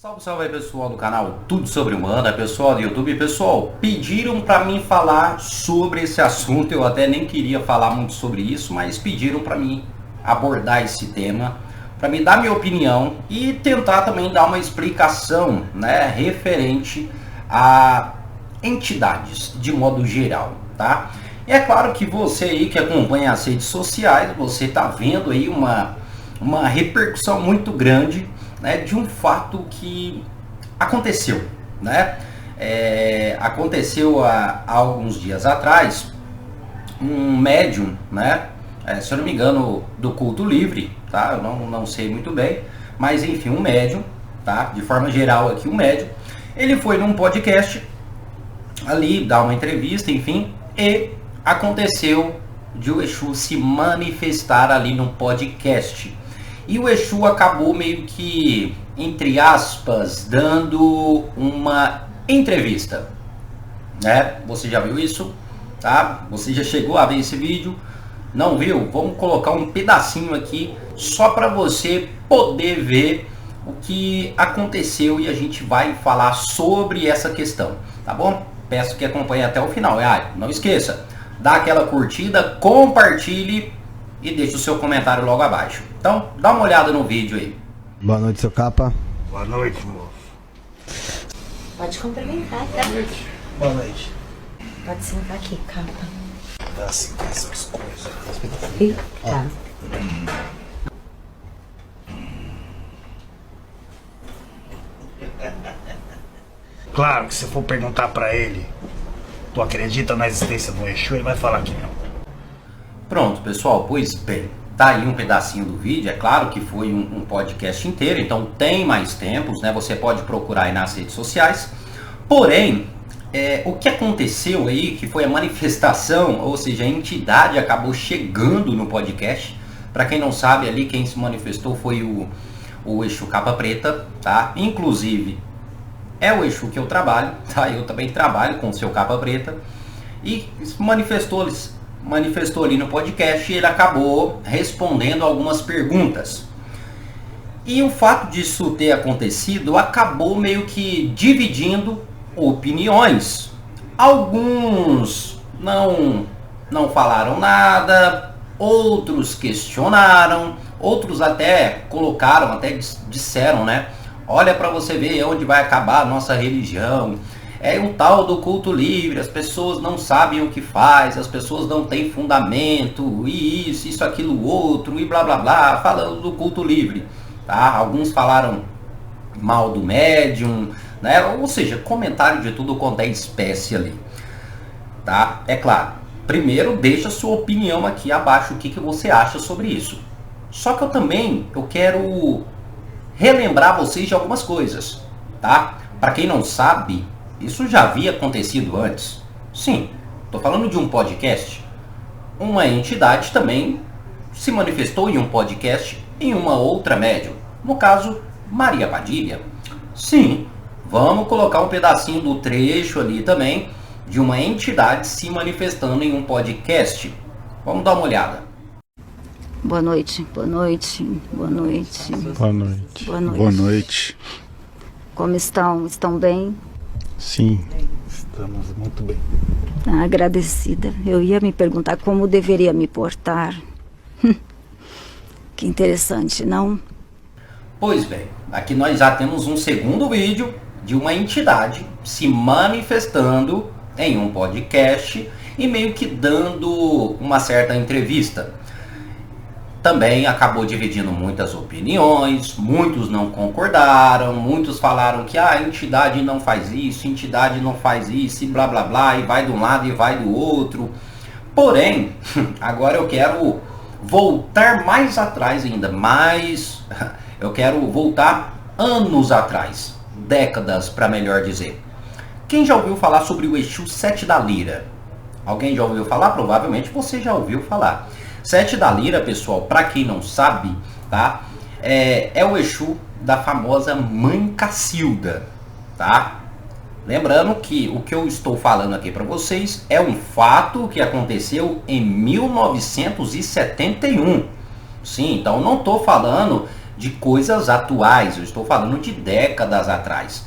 Salve, salve aí pessoal do canal Tudo Sobre Umbanda, pessoal do YouTube. Pessoal, pediram para mim falar sobre esse assunto. Eu até nem queria falar muito sobre isso, mas pediram para mim abordar esse tema, para me dar minha opinião e tentar também dar uma explicação, né, referente a entidades de modo geral, tá? E é claro que você aí que acompanha as redes sociais, você tá vendo aí uma repercussão muito grande, né, de um fato que aconteceu, né? Aconteceu há alguns dias atrás, um médium, né? Se eu não me engano, do culto livre, tá? Eu não sei muito bem, mas enfim, um médium, tá? De forma geral aqui, um médium, ele foi num podcast ali, dar uma entrevista, enfim, e aconteceu de o Exu se manifestar ali num podcast. E o Exu acabou meio que, entre aspas, dando uma entrevista, né? Você já viu isso, tá? Você já chegou a ver esse vídeo? Não viu? Vamos colocar um pedacinho aqui só para você poder ver o que aconteceu e a gente vai falar sobre essa questão, tá bom? Peço que acompanhe até o final. Não esqueça, dá aquela curtida, compartilhe e deixe o seu comentário logo abaixo. Então, dá uma olhada no vídeo aí. Boa noite, seu capa. Boa noite, moço. Pode cumprimentar, tá? Boa noite. Boa noite. Pode sentar aqui, capa. Dá assim, essas coisas. Eita. Claro que se for perguntar pra ele, tu acredita na existência do Exu, ele vai falar que não. Pronto, pessoal, pois bem, tá aí um pedacinho do vídeo. É claro que foi um podcast inteiro, então tem mais tempos, né? Você pode procurar aí nas redes sociais. Porém, o que aconteceu aí, que foi a manifestação, ou seja, a entidade acabou chegando no podcast. Para quem não sabe, ali quem se manifestou foi o Exu Capa Preta, tá? Inclusive, é o Exu que eu trabalho, tá? Eu também trabalho com o seu Capa Preta. E se manifestou ali no podcast e ele acabou respondendo algumas perguntas. E o fato disso ter acontecido acabou meio que dividindo opiniões. Alguns não falaram nada, outros questionaram, outros até colocaram, até disseram, né? Olha para você ver onde vai acabar a nossa religião. É um tal do culto livre, as pessoas não sabem o que faz, as pessoas não têm fundamento, e isso, aquilo, outro, e blá blá blá, falando do culto livre, tá? Alguns falaram mal do médium, né? Ou seja, comentário de tudo quanto é espécie ali, tá? É claro, primeiro deixa sua opinião aqui abaixo, o que você acha sobre isso. Só que eu quero relembrar vocês de algumas coisas, tá? Para quem não sabe, isso já havia acontecido antes. Sim, estou falando de um podcast. Uma entidade também se manifestou em um podcast em uma outra médium. No caso, Maria Padilha. Sim, vamos colocar um pedacinho do trecho ali também de uma entidade se manifestando em um podcast. Vamos dar uma olhada. Boa noite, boa noite, boa noite. Boa noite. Boa noite. Boa noite. Como estão? Estão bem? Sim. Estamos muito bem. Agradecida. Eu ia me perguntar como deveria me portar. Que interessante, não? Pois bem, aqui nós já temos um segundo vídeo de uma entidade se manifestando em um podcast e meio que dando uma certa entrevista. Também acabou dividindo muitas opiniões, muitos não concordaram, muitos falaram que a entidade não faz isso, e blá blá blá, e vai de um lado e vai do outro. Porém, agora eu quero voltar mais atrás ainda, eu quero voltar anos atrás, décadas para melhor dizer. Quem já ouviu falar sobre o Exu Sete da Lira? Alguém já ouviu falar? Provavelmente você já ouviu falar. Sete da Lira, pessoal, para quem não sabe, tá? É o Exu da famosa Mãe Cacilda, tá? Lembrando que o que eu estou falando aqui para vocês é um fato que aconteceu em 1971. Sim, então não estou falando de coisas atuais, eu estou falando de décadas atrás.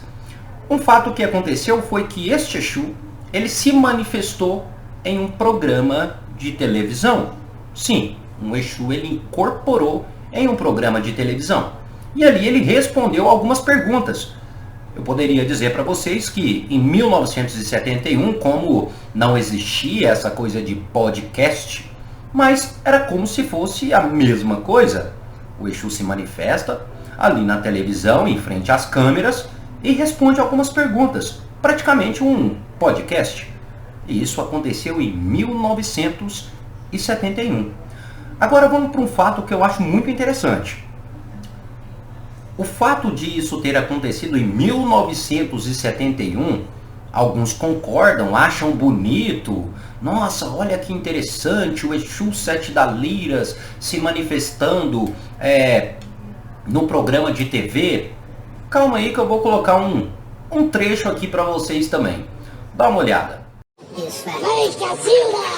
Um fato que aconteceu foi que este Exu, ele se manifestou em um programa de televisão. Sim, um Exu ele incorporou em um programa de televisão. E ali ele respondeu algumas perguntas. Eu poderia dizer para vocês que em 1971, como não existia essa coisa de podcast, mas era como se fosse a mesma coisa. O Exu se manifesta ali na televisão, em frente às câmeras, e responde algumas perguntas. Praticamente um podcast. E isso aconteceu em 1971. Agora vamos para um fato que eu acho muito interessante. O fato de isso ter acontecido em 1971, alguns concordam, acham bonito. Nossa, olha que interessante, o Exu Sete da Liras se manifestando no programa de TV. Calma aí que eu vou colocar um trecho aqui para vocês também. Dá uma olhada. Isso é Luiz Cacilda!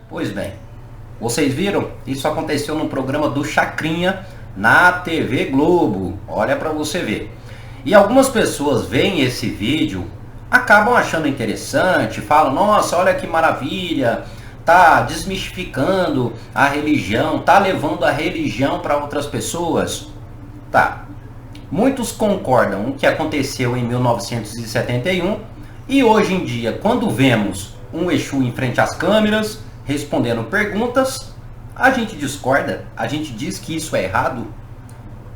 Pois bem, vocês viram? Isso aconteceu no programa do Chacrinha na TV Globo. Olha para você ver. E algumas pessoas veem esse vídeo, acabam achando interessante, falam, nossa, olha que maravilha, tá desmistificando a religião, tá levando a religião para outras pessoas. Tá. Muitos concordam com o que aconteceu em 1971 e hoje em dia, quando vemos um Exu em frente às câmeras, respondendo perguntas, a gente discorda, a gente diz que isso é errado.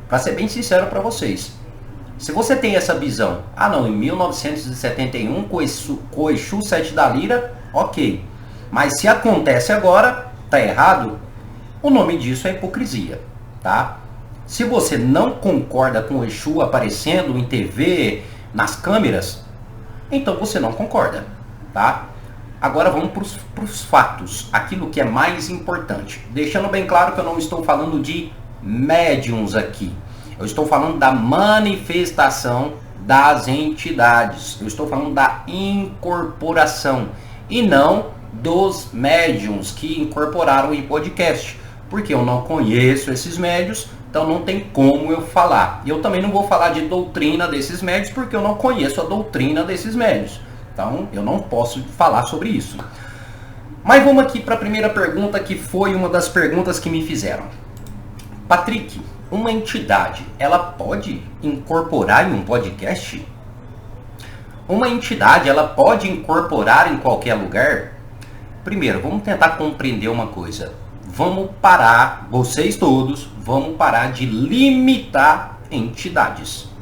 Para ser bem sincero para vocês, se você tem essa visão, não, em 1971 com o Exu Sete da Lira, ok. Mas se acontece agora, tá errado, o nome disso é hipocrisia, tá? Se você não concorda com o Exu aparecendo em TV, nas câmeras, então você não concorda, tá? Agora vamos para os fatos, aquilo que é mais importante. Deixando bem claro que eu não estou falando de médiums aqui. Eu estou falando da manifestação das entidades. Eu estou falando da incorporação e não dos médiums que incorporaram em podcast. Porque eu não conheço esses médiums, então não tem como eu falar. E eu também não vou falar de doutrina desses médiums porque eu não conheço a doutrina desses médiums. Então eu não posso falar sobre isso. Mas vamos aqui para a primeira pergunta, que foi uma das perguntas que me fizeram. Patrick, uma entidade, ela pode incorporar em um podcast? Uma entidade, ela pode incorporar em qualquer lugar? Primeiro, vamos tentar compreender uma coisa. Vamos parar, vocês todos, vamos parar de limitar entidades.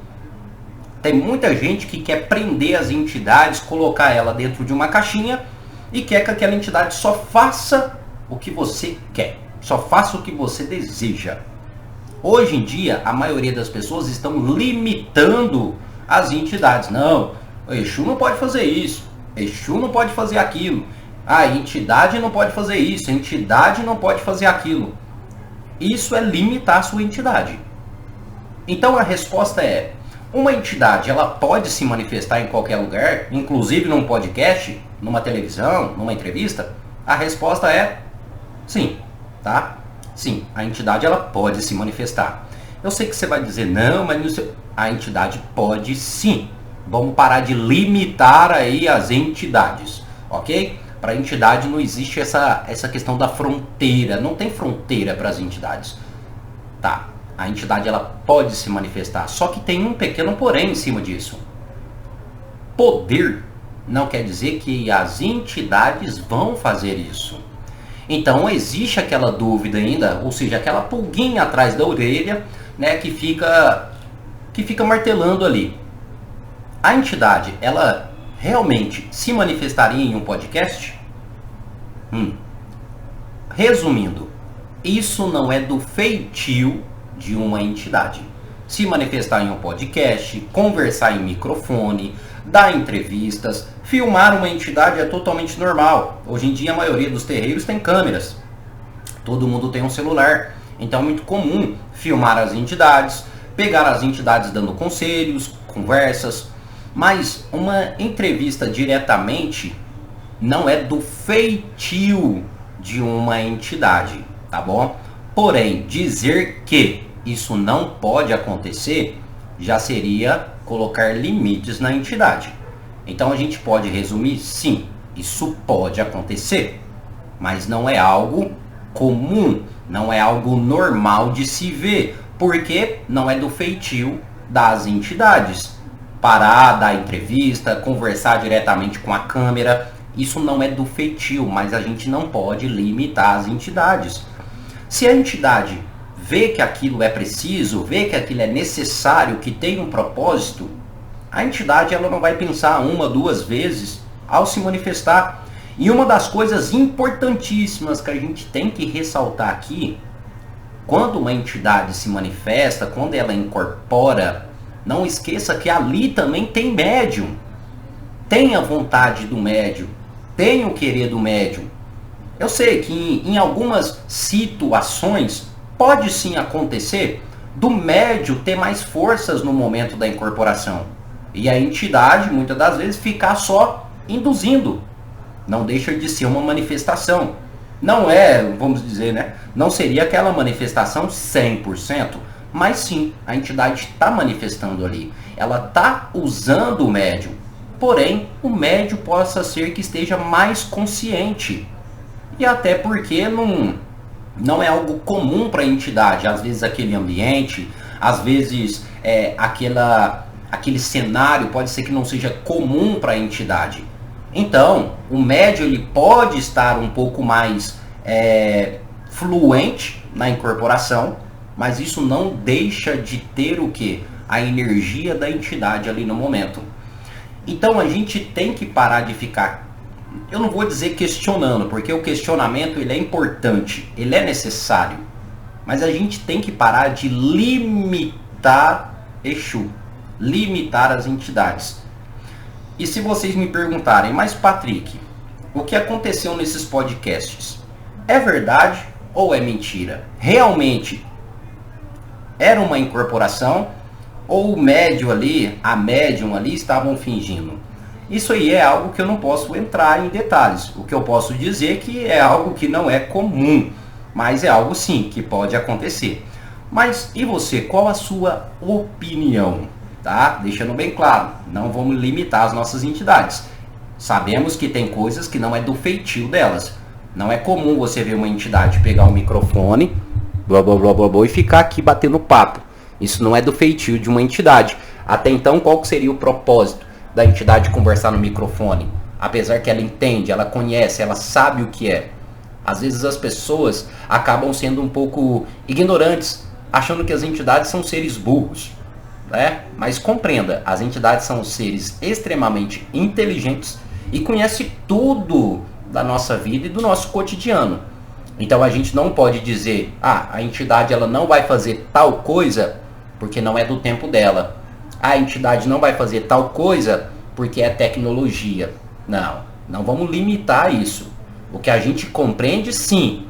Tem muita gente que quer prender as entidades, colocar ela dentro de uma caixinha e quer que aquela entidade só faça o que você quer, só faça o que você deseja. Hoje em dia, a maioria das pessoas estão limitando as entidades. Não, o Exu não pode fazer isso, Exu não pode fazer aquilo, a entidade não pode fazer isso, a entidade não pode fazer aquilo. Isso é limitar a sua entidade. Então a resposta é, uma entidade, ela pode se manifestar em qualquer lugar, inclusive num podcast, numa televisão, numa entrevista? A resposta é sim, tá? Sim, a entidade ela pode se manifestar. Eu sei que você vai dizer, não, mas a entidade pode sim. Vamos parar de limitar aí as entidades, ok? Para a entidade não existe essa questão da fronteira, não tem fronteira para as entidades. Tá, a entidade ela pode se manifestar, só que tem um pequeno porém em cima disso. Poder não quer dizer que as entidades vão fazer isso. Então existe aquela dúvida ainda, ou seja, aquela pulguinha atrás da orelha, né, que fica martelando ali. A entidade, ela realmente se manifestaria em um podcast? Resumindo, isso não é do feitio de uma entidade. Se manifestar em um podcast, conversar em microfone, dar entrevistas, filmar uma entidade é totalmente normal. Hoje em dia a maioria dos terreiros tem câmeras, todo mundo tem um celular, então é muito comum filmar as entidades, pegar as entidades dando conselhos, conversas, mas uma entrevista diretamente não é do feitio de uma entidade, tá bom? Porém, dizer que isso não pode acontecer já seria colocar limites na entidade. Então a gente pode resumir, sim, isso pode acontecer, mas não é algo comum, não é algo normal de se ver, porque não é do feitio das entidades. Parar, dar entrevista, conversar diretamente com a câmera, isso não é do feitio, mas a gente não pode limitar as entidades. Se a entidade vê que aquilo é preciso, vê que aquilo é necessário, que tem um propósito, a entidade ela não vai pensar uma, duas vezes ao se manifestar. E uma das coisas importantíssimas que a gente tem que ressaltar aqui, quando uma entidade se manifesta, quando ela incorpora, não esqueça que ali também tem médium. Tem a vontade do médium, tem o querer do médium. Eu sei que em algumas situações pode sim acontecer do médium ter mais forças no momento da incorporação. E a entidade, muitas das vezes, ficar só induzindo. Não deixa de ser uma manifestação. Não é, vamos dizer, né? Não seria aquela manifestação 100%, mas sim, a entidade está manifestando ali. Ela está usando o médium. Porém, o médium possa ser que esteja mais consciente. E até porque não é algo comum para a entidade. Às vezes aquele ambiente, às vezes aquele cenário pode ser que não seja comum para a entidade. Então, o médium ele pode estar um pouco mais fluente na incorporação, mas isso não deixa de ter o quê? A energia da entidade ali no momento. Então a gente tem que parar de ficar, eu não vou dizer questionando, porque o questionamento ele é importante, ele é necessário, mas a gente tem que parar de limitar Exu, limitar as entidades. E se vocês me perguntarem, mas Patrick, o que aconteceu nesses podcasts? É verdade ou é mentira? Realmente era uma incorporação ou o médium ali, a médium ali estavam fingindo? Isso aí é algo que eu não posso entrar em detalhes. O que eu posso dizer é que é algo que não é comum, mas é algo sim que pode acontecer. Mas e você, qual a sua opinião? Tá? Deixando bem claro, não vamos limitar as nossas entidades. Sabemos que tem coisas que não é do feitio delas. Não é comum você ver uma entidade pegar um microfone, blá blá blá blá blá, e ficar aqui batendo papo. Isso não é do feitio de uma entidade. Até então, qual que seria o propósito da entidade conversar no microfone? Apesar que ela entende, ela conhece, ela sabe o que é. Às vezes as pessoas acabam sendo um pouco ignorantes, achando que as entidades são seres burros, né? Mas compreenda, as entidades são seres extremamente inteligentes e conhecem tudo da nossa vida e do nosso cotidiano. Então a gente não pode dizer, a entidade ela não vai fazer tal coisa porque não é do tempo dela. A entidade não vai fazer tal coisa porque é tecnologia. Não vamos limitar isso. O que a gente compreende, sim,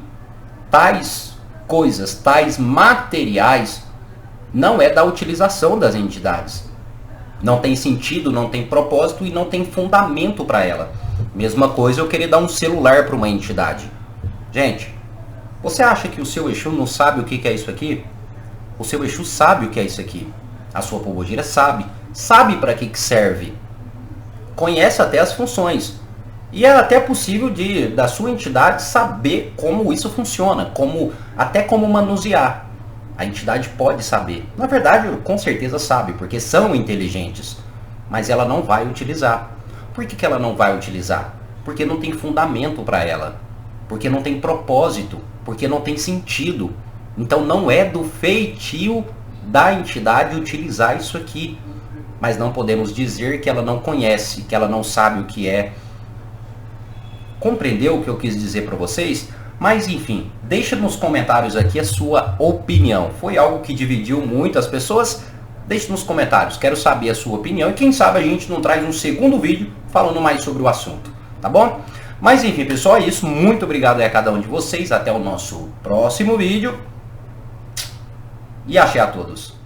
tais coisas, tais materiais, não é da utilização das entidades. Não tem sentido, não tem propósito e não tem fundamento para ela. Mesma coisa eu querer dar um celular para uma entidade. Gente, você acha que o seu Exu não sabe o que é isso aqui? O seu Exu sabe o que é isso aqui. A sua pombogira sabe para que serve. Conhece até as funções. E é até possível da sua entidade saber como isso funciona, até como manusear. A entidade pode saber. Na verdade, com certeza sabe, porque são inteligentes. Mas ela não vai utilizar. Por que ela não vai utilizar? Porque não tem fundamento para ela. Porque não tem propósito. Porque não tem sentido. Então não é do feitio da entidade utilizar isso aqui. Mas não podemos dizer que ela não conhece, que ela não sabe o que é. Compreendeu o que eu quis dizer para vocês? Mas enfim, deixa nos comentários aqui a sua opinião. Foi algo que dividiu muito as pessoas? Deixe nos comentários, quero saber a sua opinião e quem sabe a gente não traz um segundo vídeo falando mais sobre o assunto, tá bom? Mas enfim, pessoal, é isso. Muito obrigado a cada um de vocês. Até o nosso próximo vídeo. E axé a todos.